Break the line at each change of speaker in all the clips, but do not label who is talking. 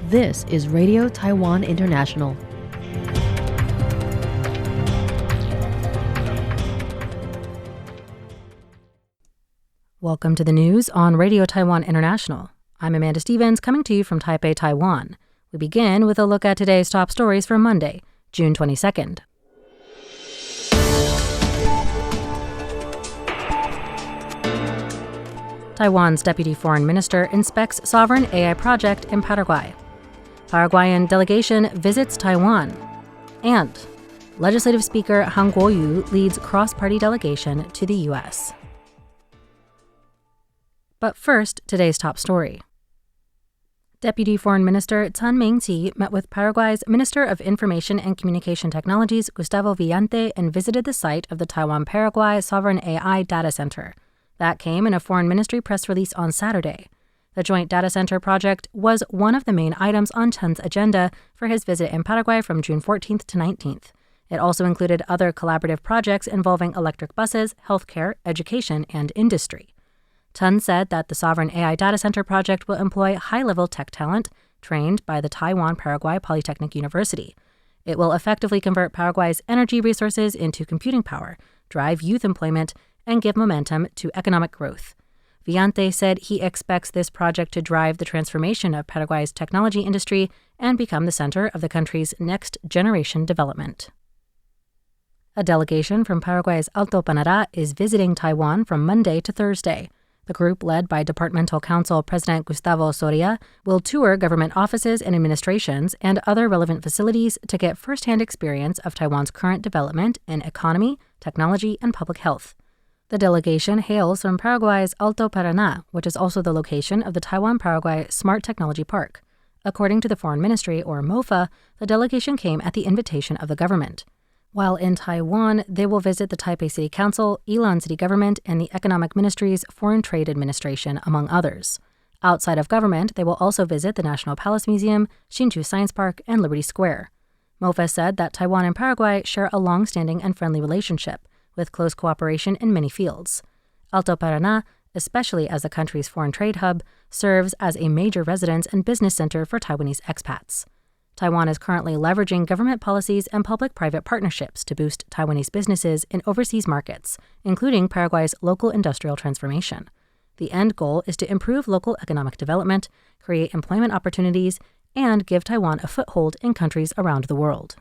This is Radio Taiwan International.
Welcome to the news on Radio Taiwan International. I'm Amanda Stevens, coming to you from Taipei, Taiwan. We begin with a look at today's top stories for Monday, June 22nd. Taiwan's Deputy Foreign Minister inspects sovereign AI project in Paraguay. Paraguayan delegation visits Taiwan. And Legislative Speaker Han Kuo-yu leads cross-party delegation to the U.S. But first, today's top story. Deputy Foreign Minister Chen Ming-chi met with Paraguay's Minister of Information and Communication Technologies, Gustavo Villate, and visited the site of the Taiwan-Paraguay Sovereign AI Data Center. That came in a Foreign Ministry press release on Saturday. The joint data center project was one of the main items on Chen's agenda for his visit in Paraguay from June 14th to 19th. It also included other collaborative projects involving electric buses, healthcare, education, and industry. Chen said that the Sovereign AI Data Center project will employ high-level tech talent trained by the Taiwan-Paraguay Polytechnic University. It will effectively convert Paraguay's energy resources into computing power, drive youth employment, and give momentum to economic growth. Villate said he expects this project to drive the transformation of Paraguay's technology industry and become the center of the country's next-generation development. A delegation from Paraguay's Alto Panara is visiting Taiwan from Monday to Thursday. The group, led by Departmental Council President Gustavo will tour government offices and administrations and other relevant facilities to get first-hand experience of Taiwan's current development in economy, technology, and public health. The delegation hails from Paraguay's Alto Paraná, which is also the location of the Taiwan-Paraguay Smart Technology Park. According to the Foreign Ministry, or MOFA, the delegation came at the invitation of the government. While in Taiwan, they will visit the Taipei City Council, Ilan City Government, and the Economic Ministry's Foreign Trade Administration, among others. Outside of government, they will also visit the National Palace Museum, Hsinchu Science Park, and Liberty Square. MOFA said that Taiwan and Paraguay share a long-standing and friendly relationship, with close cooperation in many fields. Alto Paraná, especially as the country's foreign trade hub, serves as a major residence and business center for Taiwanese expats. Taiwan is currently leveraging government policies and public-private partnerships to boost Taiwanese businesses in overseas markets, including Paraguay's local industrial transformation. The end goal is to improve local economic development, create employment opportunities, and give Taiwan a foothold in countries around the world.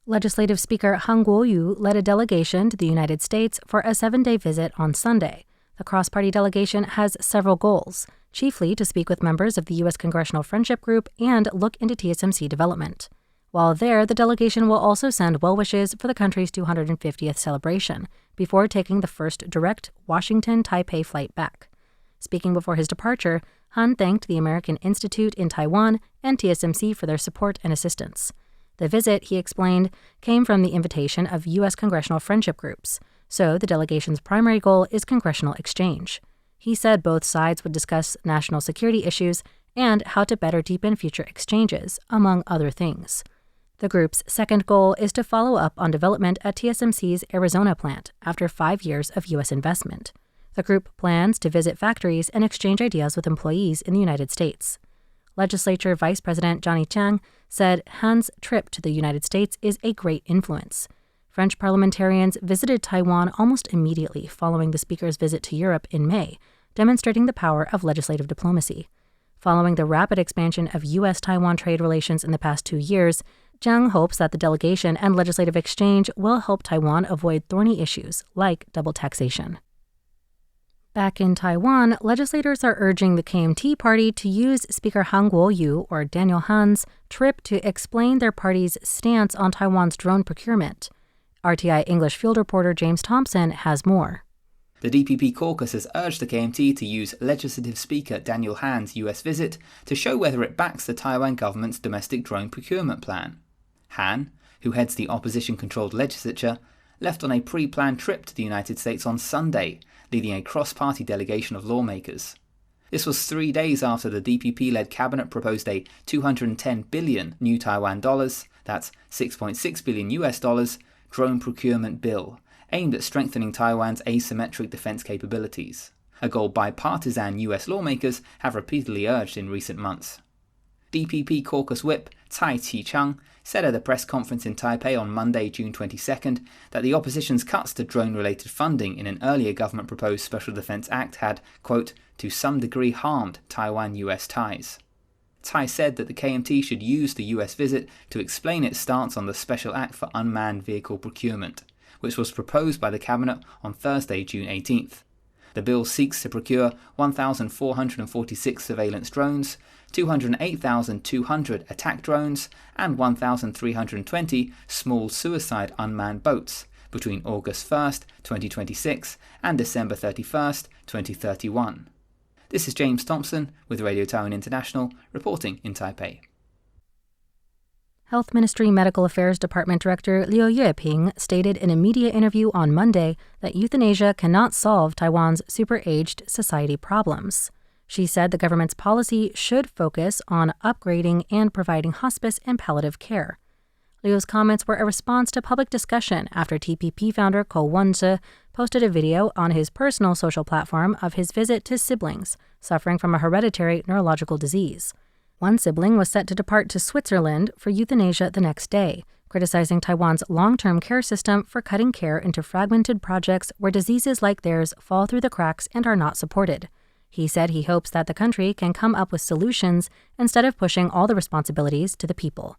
Legislative Speaker Han Kuo-yu led a delegation to the United States for a 7-day visit on Sunday. The cross-party delegation has several goals, chiefly to speak with members of the U.S. Congressional Friendship Group and look into TSMC development. While there, the delegation will also send well wishes for the country's 250th celebration before taking the first direct Washington-Taipei flight back. Speaking before his departure, Han thanked the American Institute in Taiwan and TSMC for their support and assistance. The visit, he explained, came from the invitation of U.S. congressional friendship groups, so the delegation's primary goal is congressional exchange. He said both sides would discuss national security issues and how to better deepen future exchanges, among other things. The group's second goal is to follow up on development at TSMC's Arizona plant after 5 years of U.S. investment. The group plans to visit factories and exchange ideas with employees in the United States. Legislature Vice President Johnny Chiang said Han's trip to the United States is a great influence. French parliamentarians visited Taiwan almost immediately following the speaker's visit to Europe in May, demonstrating the power of legislative diplomacy. Following the rapid expansion of U.S.-Taiwan trade relations in the past 2 years, Chiang hopes that the delegation and legislative exchange will help Taiwan avoid thorny issues like double taxation. Back in Taiwan, legislators are urging the KMT party to use Speaker Han Kuo-yu, or Daniel Han's, trip to explain their party's stance on Taiwan's drone procurement. RTI English field reporter James Thompson has more.
The DPP caucus has urged the KMT to use Legislative Speaker Daniel Han's US visit to show whether it backs the Taiwan government's domestic drone procurement plan. Han, who heads the opposition-controlled legislature, left on a pre-planned trip to the United States on Sunday, leading a cross-party delegation of lawmakers. This was 3 days after the DPP-led cabinet proposed a 210 billion new Taiwan dollars, that's 6.6 billion US dollars, drone procurement bill, aimed at strengthening Taiwan's asymmetric defense capabilities, a goal bipartisan US lawmakers have repeatedly urged in recent months. DPP caucus whip Tsai Chi-chang said at a press conference in Taipei on Monday, June 22nd, that the opposition's cuts to drone-related funding in an earlier government-proposed Special Defense Act had, quote, to some degree harmed Taiwan-US ties. Tsai said that the KMT should use the US visit to explain its stance on the Special Act for Unmanned Vehicle Procurement, which was proposed by the Cabinet on Thursday, June 18th. The bill seeks to procure 1,446 surveillance drones, 208,200 attack drones, and 1,320 small suicide unmanned boats between August 1st, 2026 and December 31st, 2031. This is James Thompson with Radio Taiwan International, reporting in Taipei.
Health Ministry Medical Affairs Department Director Liu Yueping stated in a media interview on Monday that euthanasia cannot solve Taiwan's super-aged society problems. She said the government's policy should focus on upgrading and providing hospice and palliative care. Liu's comments were a response to public discussion after TPP founder Ko Wen-je posted a video on his personal social platform of his visit to siblings suffering from a hereditary neurological disease. One sibling was set to depart to Switzerland for euthanasia the next day, criticizing Taiwan's long-term care system for cutting care into fragmented projects where diseases like theirs fall through the cracks and are not supported. He said he hopes that the country can come up with solutions instead of pushing all the responsibilities to the people.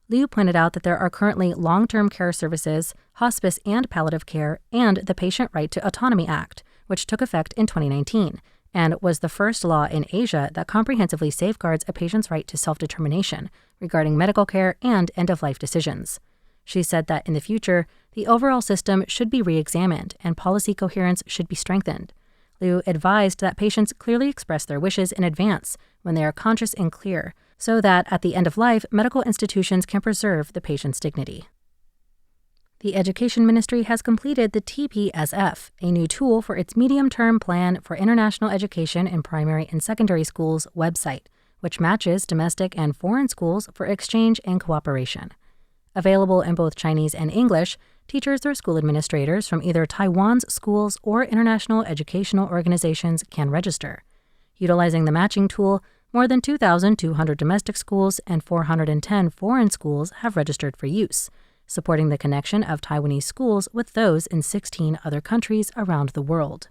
Liu pointed out that there are currently long-term care services, hospice and palliative care, and the Patient Right to Autonomy Act, which took effect in 2019, and was the first law in Asia that comprehensively safeguards a patient's right to self-determination regarding medical care and end-of-life decisions. She said that in the future, the overall system should be re-examined and policy coherence should be strengthened. Liu advised that patients clearly express their wishes in advance when they are conscious and clear, so that at the end of life, medical institutions can preserve the patient's dignity. The Education Ministry has completed the TPSF, a new tool for its medium-term plan for international education in primary and secondary schools website, which matches domestic and foreign schools for exchange and cooperation. Available in both Chinese and English, teachers or school administrators from either Taiwan's schools or international educational organizations can register. Utilizing the matching tool, more than 2,200 domestic schools and 410 foreign schools have registered for use, supporting the connection of Taiwanese schools with those in 16 other countries around the world.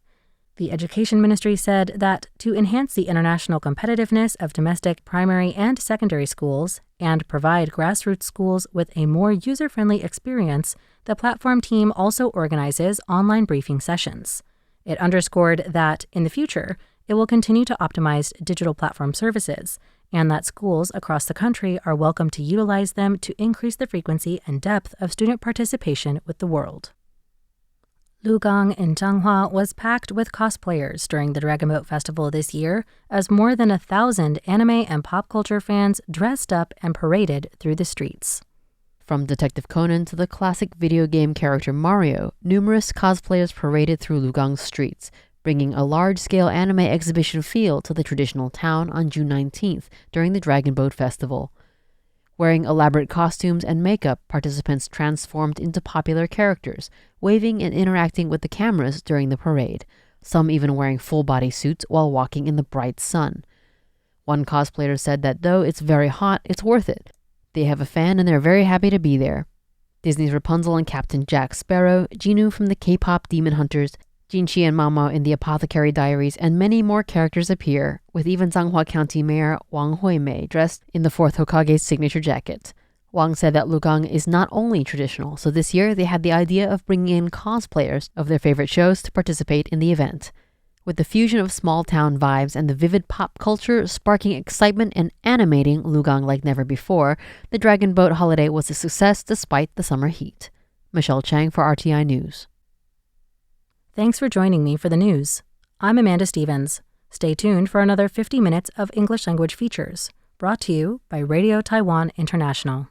The Education Ministry said that to enhance the international competitiveness of domestic primary and secondary schools and provide grassroots schools with a more user-friendly experience, the platform team also organizes online briefing sessions. It underscored that, in the future, it will continue to optimize digital platform services, and that schools across the country are welcome to utilize them to increase the frequency and depth of student participation with the world. Lugang in Changhua was packed with cosplayers during the Dragon Boat Festival this year, as more than 1,000 anime and pop culture fans dressed up and paraded through the streets.
From Detective Conan to the classic video game character Mario, numerous cosplayers paraded through Lugang's streets, bringing a large-scale anime exhibition feel to the traditional town on June 19th during the Dragon Boat Festival. Wearing elaborate costumes and makeup, participants transformed into popular characters, waving and interacting with the cameras during the parade, some even wearing full-body suits while walking in the bright sun. One cosplayer said that though it's very hot, it's worth it. They have a fan and they're very happy to be there. Disney's Rapunzel and Captain Jack Sparrow, Jinu from the K-pop Demon Hunters, Jinchi and Mama in the Apothecary Diaries, and many more characters appear, with even Changhua County Mayor Wang Huimei dressed in the 4th Hokage's signature jacket. Wang said that Lugang is not only traditional, so this year they had the idea of bringing in cosplayers of their favorite shows to participate in the event. With the fusion of small-town vibes and the vivid pop culture sparking excitement and animating Lugang like never before, the Dragon Boat holiday was a success despite the summer heat. Michelle Chang for RTI News.
Thanks for joining me for the news. I'm Amanda Stevens. Stay tuned for another 50 minutes of English language features, brought to you by Radio Taiwan International.